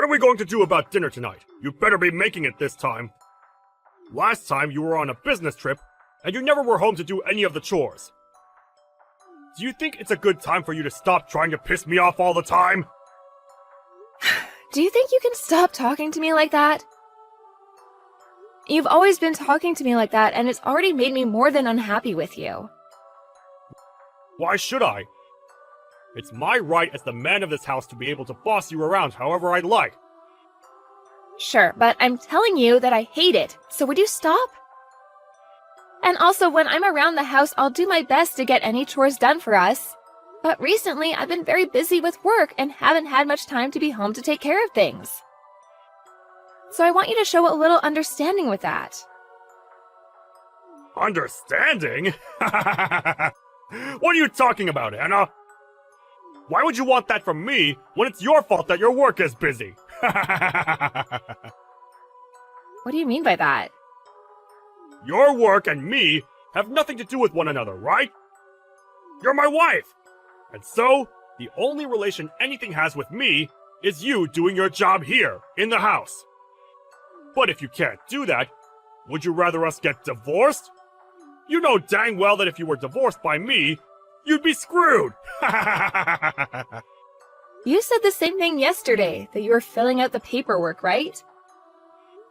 are we going to do about dinner tonight? You better be making it this time. Last time you were on a business trip, and you never were home to do any of the chores. Do you think it's a good time for you to stop trying to piss me off all the time? Do you think you can stop talking to me like that? You've always been talking to me like that, and it's already made me more than unhappy with you. Why should I? It's my right as the man of this house to be able to boss you around however I'd like. Sure, but I'm telling you that I hate it, so would you stop? And also, when I'm around the house, I'll do my best to get any chores done for us. But recently, I've been very busy with work and haven't had much time to be home to take care of things. So I want you to show a little understanding with that. Understanding? What are you talking about, Anna? Why would you want that from me when it's your fault that your work is busy? What do you mean by that? Your work and me have nothing to do with one another, right? You're my wife! And so, the only relation anything has with me is you doing your job here, in the house. But if you can't do that, would you rather us get divorced? You know dang well that if you were divorced by me, you'd be screwed! You said the same thing yesterday, that you were filling out the paperwork, right?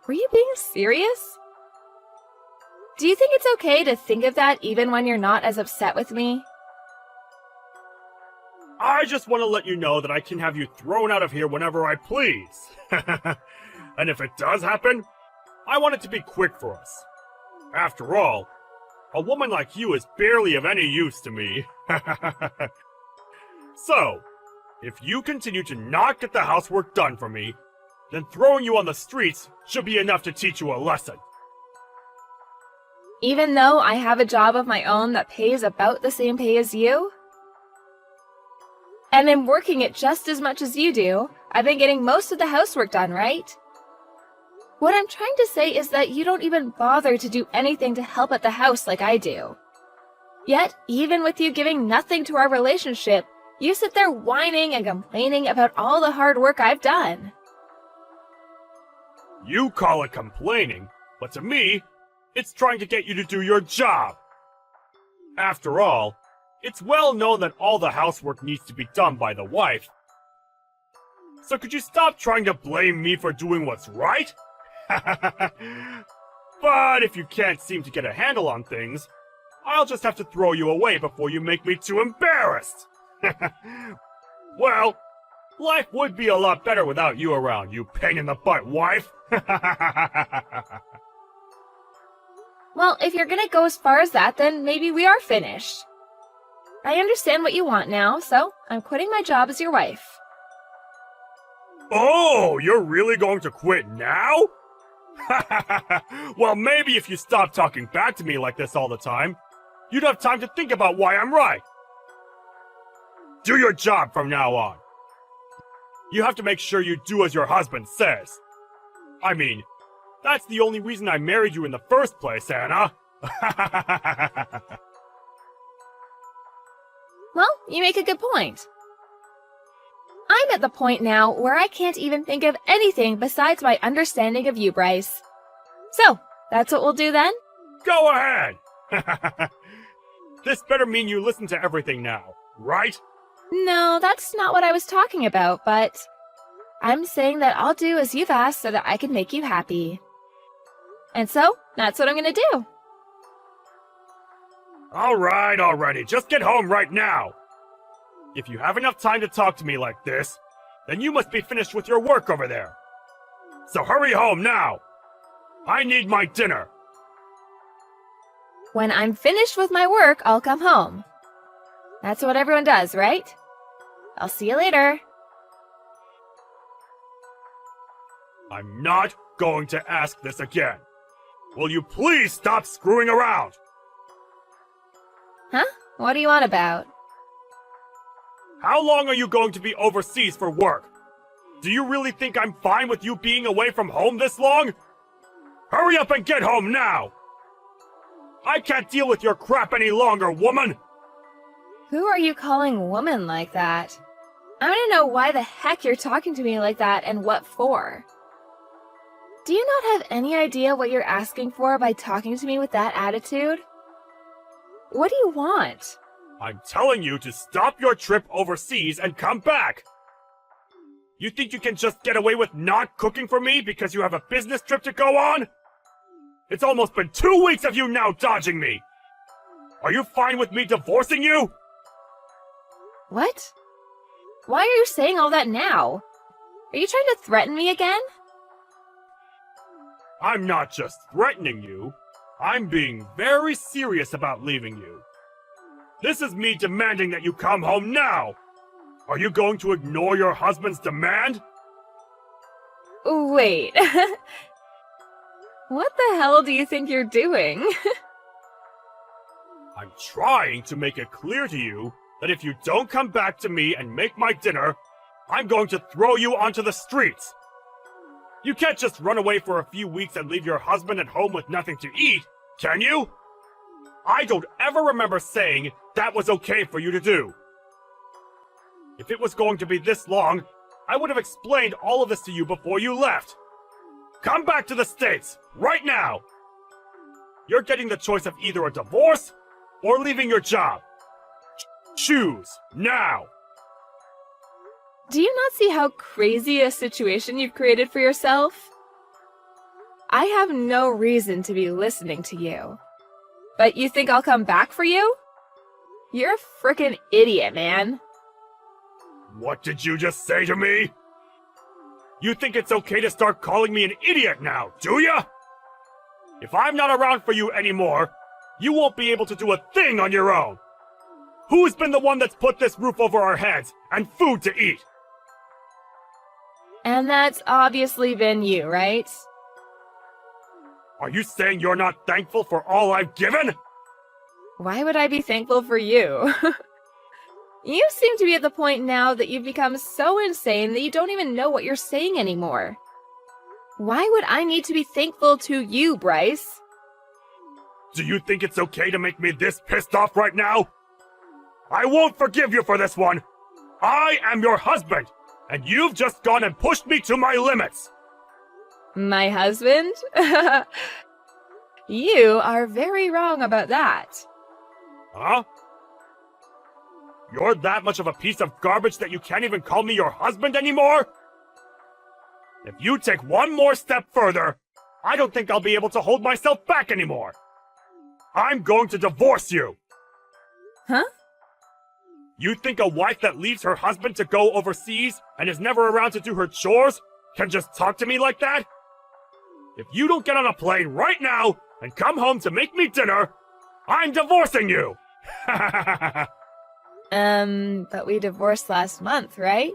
Were you being serious? Do you think it's okay to think of that even when you're not as upset with me? I just want to let you know that I can have you thrown out of here whenever I please. And if it does happen, I want it to be quick for us. After all, a woman like you is barely of any use to me. So, if you continue to not get the housework done for me, then throwing you on the streets should be enough to teach you a lesson. Even though I have a job of my own that pays about the same pay as you? And I'm working it just as much as you do. I've been getting most of the housework done, right? What I'm trying to say is that you don't even bother to do anything to help at the house like I do. Yet, even with you giving nothing to our relationship, you sit there whining and complaining about all the hard work I've done. You call it complaining, but to me, it's trying to get you to do your job. After all, it's well known that all the housework needs to be done by the wife. So could you stop trying to blame me for doing what's right? But if you can't seem to get a handle on things, I'll just have to throw you away before you make me too embarrassed. Well, life would be a lot better without you around, you pain-in-the-butt wife. Well, if you're gonna go as far as that, then maybe we are finished. I understand what you want now, so I'm quitting my job as your wife. Oh, you're really going to quit now? Well, maybe if you stop talking back to me like this all the time, you'd have time to think about why I'm right. Do your job from now on. You have to make sure you do as your husband says. I mean, that's the only reason I married you in the first place, Anna. Well, you make a good point. I'm at the point now where I can't even think of anything besides my understanding of you, Bryce. So, that's what we'll do then? Go ahead! This better mean you listen to everything now, right? No, that's not what I was talking about, but I'm saying that I'll do as you've asked so that I can make you happy. And so, that's what I'm gonna do. Alright, already, just get home right now! If you have enough time to talk to me like this, then you must be finished with your work over there. So hurry home now! I need my dinner! When I'm finished with my work, I'll come home. That's what everyone does, right? I'll see you later. I'm not going to ask this again. Will you please stop screwing around? Huh? What do you want about? How long are you going to be overseas for work? Do you really think I'm fine with you being away from home this long? Hurry up and get home now! I can't deal with your crap any longer, woman! Who are you calling woman like that? I want to know why the heck you're talking to me like that and what for. Do you not have any idea what you're asking for by talking to me with that attitude? What do you want? I'm telling you to stop your trip overseas and come back! You think you can just get away with not cooking for me because you have a business trip to go on? It's almost been 2 weeks of you now dodging me! Are you fine with me divorcing you? What? Why are you saying all that now? Are you trying to threaten me again? I'm not just threatening you. I'm being very serious about leaving you. This is me demanding that you come home now! Are you going to ignore your husband's demand? Wait. What the hell do you think you're doing? I'm trying to make it clear to you that if you don't come back to me and make my dinner, I'm going to throw you onto the streets. You can't just run away for a few weeks and leave your husband at home with nothing to eat, can you? I don't ever remember saying that was okay for you to do. If it was going to be this long, I would have explained all of this to you before you left. Come back to the States, right now! You're getting the choice of either a divorce or leaving your job. Choose, now! Do you not see how crazy a situation you've created for yourself? I have no reason to be listening to you. But you think I'll come back for you? You're a frickin' idiot, man. What did you just say to me? You think it's okay to start calling me an idiot now, do ya? If I'm not around for you anymore, you won't be able to do a thing on your own. Who's been the one that's put this roof over our heads and food to eat? And that's obviously been you, right? Are you saying you're not thankful for all I've given? Why would I be thankful for you? You seem to be at the point now that you've become so insane that you don't even know what you're saying anymore. Why would I need to be thankful to you, Bryce? Do you think it's okay to make me this pissed off right now? I won't forgive you for this one. I am your husband, and you've just gone and pushed me to my limits. My husband? You are very wrong about that. Huh? You're that much of a piece of garbage that you can't even call me your husband anymore? If you take one more step further, I don't think I'll be able to hold myself back anymore. I'm going to divorce you. Huh? You think a wife that leaves her husband to go overseas and is never around to do her chores can just talk to me like that? If you don't get on a plane right now and come home to make me dinner, I'm divorcing you! But we divorced last month, right?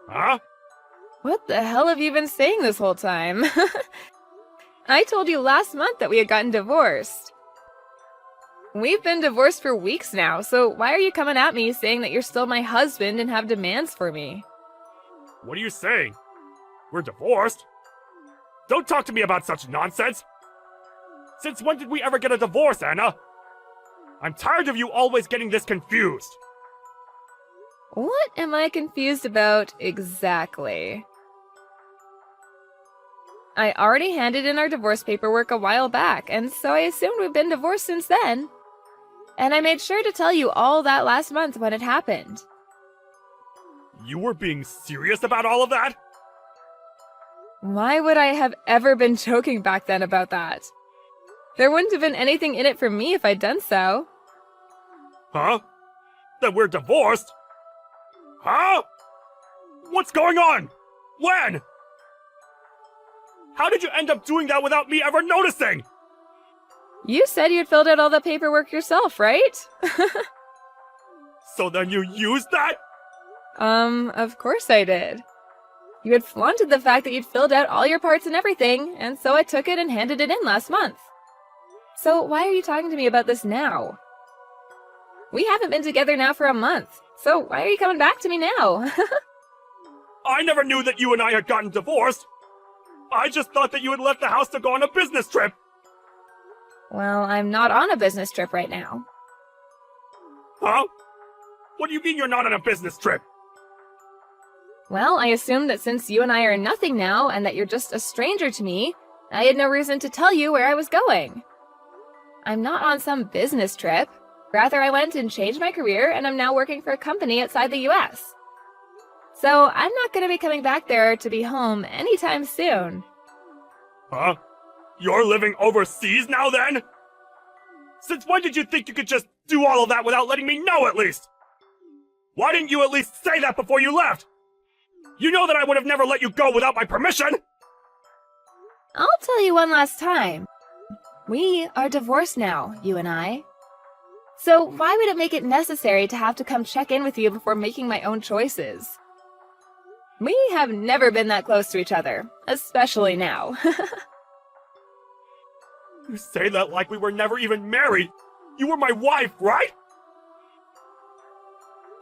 Huh? What the hell have you been saying this whole time? I told you last month that we had gotten divorced. We've been divorced for weeks now, so why are you coming at me saying that you're still my husband and have demands for me? What are you saying? We're divorced? Don't talk to me about such nonsense! Since when did we ever get a divorce, Anna? I'm tired of you always getting this confused! What am I confused about exactly? I already handed in our divorce paperwork a while back, and so I assumed we've been divorced since then. And I made sure to tell you all that last month when it happened. You were being serious about all of that? Why would I have ever been joking back then about that? There wouldn't have been anything in it for me if I'd done so. Huh? That we're divorced? Huh? What's going on? When? How did you end up doing that without me ever noticing? You said you'd filled out all the paperwork yourself, right? So then you used that? Of course I did. You had flaunted the fact that you'd filled out all your parts and everything, and so I took it and handed it in last month. So why are you talking to me about this now? We haven't been together now for a month, so why are you coming back to me now? I never knew that you and I had gotten divorced. I just thought that you had left the house to go on a business trip. Well, I'm not on a business trip right now. Huh? What do you mean you're not on a business trip? Well, I assumed that since you and I are nothing now and that you're just a stranger to me, I had no reason to tell you where I was going. I'm not on some business trip. Rather, I went and changed my career and I'm now working for a company outside the US. So I'm not going to be coming back there to be home anytime soon. Huh? You're living overseas now then? Since when did you think you could just do all of that without letting me know at least? Why didn't you at least say that before you left? You know that I would have never let you go without my permission! I'll tell you one last time. We are divorced now, you and I. So why would it make it necessary to have to come check in with you before making my own choices? We have never been that close to each other, especially now. You say that like we were never even married! You were my wife, right?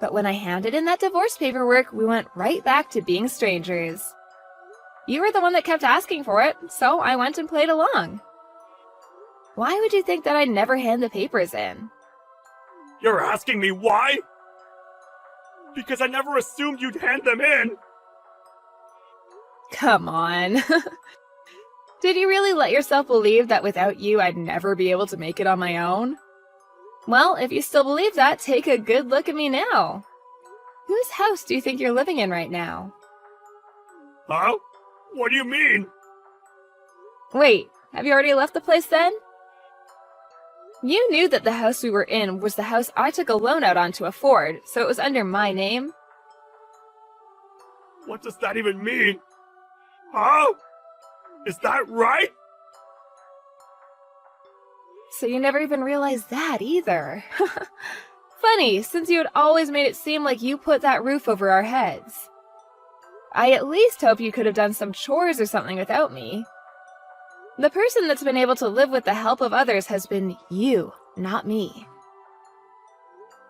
But when I handed in that divorce paperwork, we went right back to being strangers. You were the one that kept asking for it, so I went and played along. Why would you think that I'd never hand the papers in? You're asking me why? Because I never assumed you'd hand them in! Come on. Did you really let yourself believe that without you I'd never be able to make it on my own? Well, if you still believe that, take a good look at me now. Whose house do you think you're living in right now? Huh? What do you mean? Wait, have you already left the place then? You knew that the house we were in was the house I took a loan out on to afford, so it was under my name. What does that even mean? Huh? Is that right? So you never even realized that either. Funny, since you had always made it seem like you put that roof over our heads. I at least hope you could have done some chores or something without me. The person that's been able to live with the help of others has been you, not me.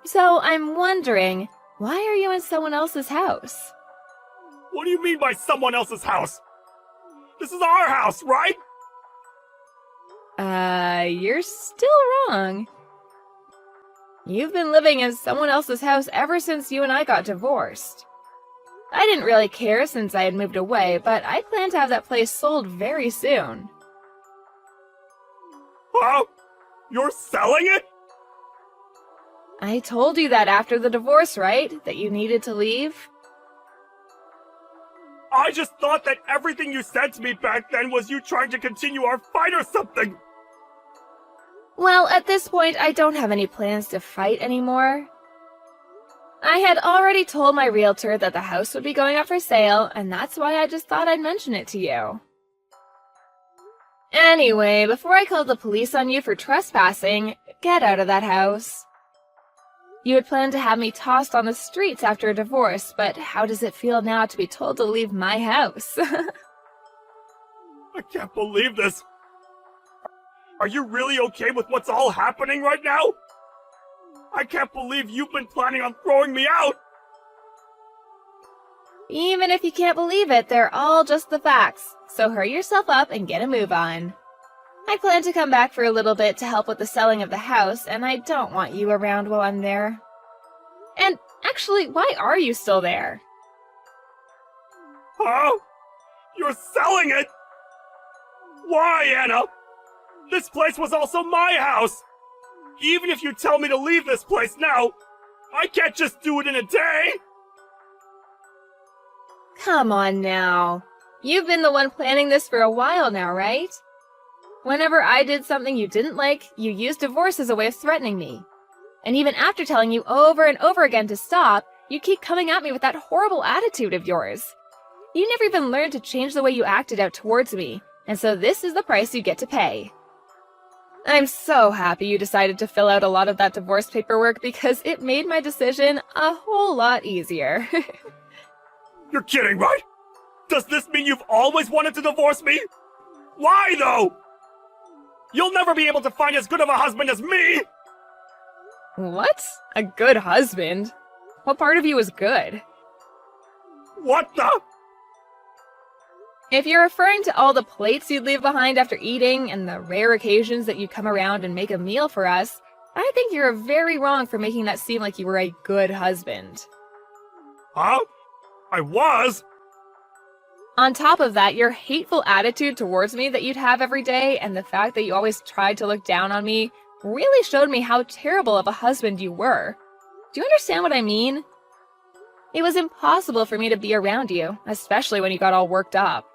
So I'm wondering, why are you in someone else's house? What do you mean by someone else's house? This is our house, right? You're still wrong. You've been living in someone else's house ever since you and I got divorced. I didn't really care since I had moved away, but I plan to have that place sold very soon. Huh? You're selling it? I told you that after the divorce, right? That you needed to leave? I just thought that everything you said to me back then was you trying to continue our fight or something! Well, at this point, I don't have any plans to fight anymore. I had already told my realtor that the house would be going up for sale, and that's why I just thought I'd mention it to you. Anyway, before I called the police on you for trespassing, get out of that house. You had planned to have me tossed on the streets after a divorce, but how does it feel now to be told to leave my house? I can't believe this! Are you really okay with what's all happening right now? I can't believe you've been planning on throwing me out! Even if you can't believe it, they're all just the facts, so hurry yourself up and get a move on. I plan to come back for a little bit to help with the selling of the house, and I don't want you around while I'm there. And actually, why are you still there? Huh? You're selling it? Why, Anna? This place was also my house! Even if you tell me to leave this place now, I can't just do it in a day! Come on now. You've been the one planning this for a while now, right? Whenever I did something you didn't like, you used divorce as a way of threatening me. And even after telling you over and over again to stop, you keep coming at me with that horrible attitude of yours. You never even learned to change the way you acted out towards me, and so this is the price you get to pay. I'm so happy you decided to fill out a lot of that divorce paperwork because it made my decision a whole lot easier. You're kidding, right? Does this mean you've always wanted to divorce me? Why, though? You'll never be able to find as good of a husband as me! What? A good husband? What part of you is good? What the? If you're referring to all the plates you'd leave behind after eating and the rare occasions that you come around and make a meal for us, I think you're very wrong for making that seem like you were a good husband. Huh? I was! On top of that, your hateful attitude towards me that you'd have every day and the fact that you always tried to look down on me really showed me how terrible of a husband you were. Do you understand what I mean? It was impossible for me to be around you, especially when you got all worked up.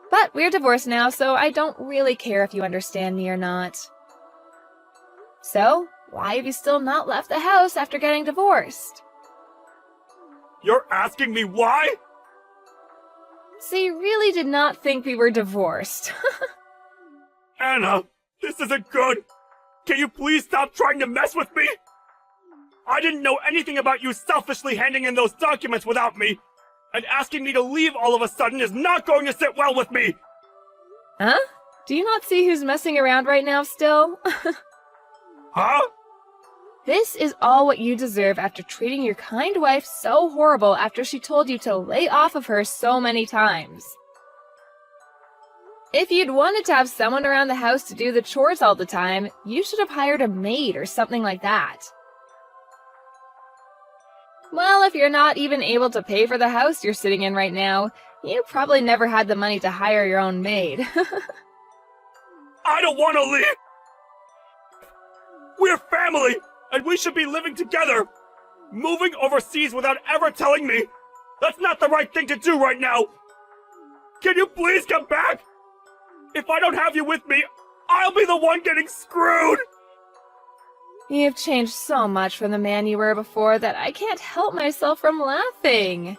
But we're divorced now, so I don't really care if you understand me or not. So, why have you still not left the house after getting divorced? You're asking me why? So you really did not think we were divorced. Anna, this isn't good. Can you please stop trying to mess with me? I didn't know anything about you selfishly handing in those documents without me, and asking me to leave all of a sudden is not going to sit well with me. Huh? Do you not see who's messing around right now still? Huh? This is all what you deserve after treating your kind wife so horrible after she told you to lay off of her so many times. If you'd wanted to have someone around the house to do the chores all the time, you should have hired a maid or something like that. Well, if you're not even able to pay for the house you're sitting in right now, you probably never had the money to hire your own maid. I don't want to leave! We're family, and we should be living together! Moving overseas without ever telling me! That's not the right thing to do right now! Can you please come back? If I don't have you with me, I'll be the one getting screwed! You've changed so much from the man you were before that I can't help myself from laughing.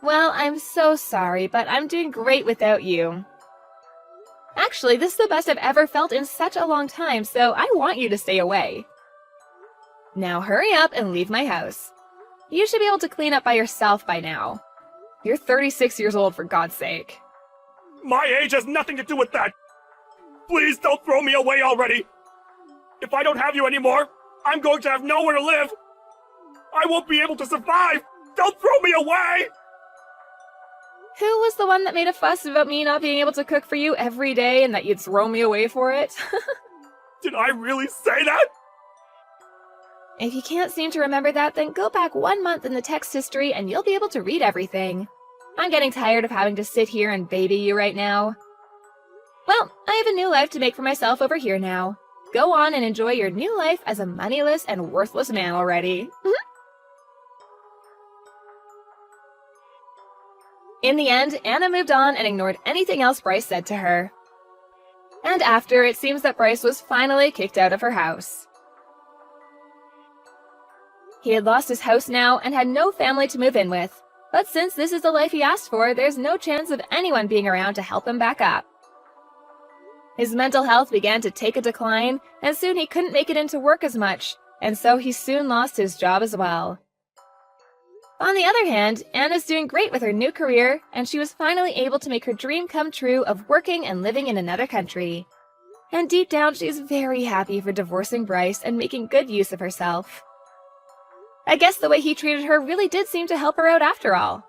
Well, I'm so sorry, but I'm doing great without you. Actually, this is the best I've ever felt in such a long time, so I want you to stay away. Now hurry up and leave my house. You should be able to clean up by yourself by now. You're 36 years old, for God's sake. My age has nothing to do with that! Please don't throw me away already! If I don't have you anymore, I'm going to have nowhere to live! I won't be able to survive! Don't throw me away! Who was the one that made a fuss about me not being able to cook for you every day and that you'd throw me away for it? Did I really say that? If you can't seem to remember that, then go back 1 month in the text history and you'll be able to read everything. I'm getting tired of having to sit here and baby you right now. Well, I have a new life to make for myself over here now. Go on and enjoy your new life as a moneyless and worthless man already. In the end, Anna moved on and ignored anything else Bryce said to her. And after, it seems that Bryce was finally kicked out of her house. He had lost his house now and had no family to move in with. But since this is the life he asked for, there's no chance of anyone being around to help him back up. His mental health began to take a decline, and soon he couldn't make it into work as much, and so he soon lost his job as well. On the other hand, Anna's doing great with her new career, and she was finally able to make her dream come true of working and living in another country. And deep down, she's very happy for divorcing Bryce and making good use of herself. I guess the way he treated her really did seem to help her out after all.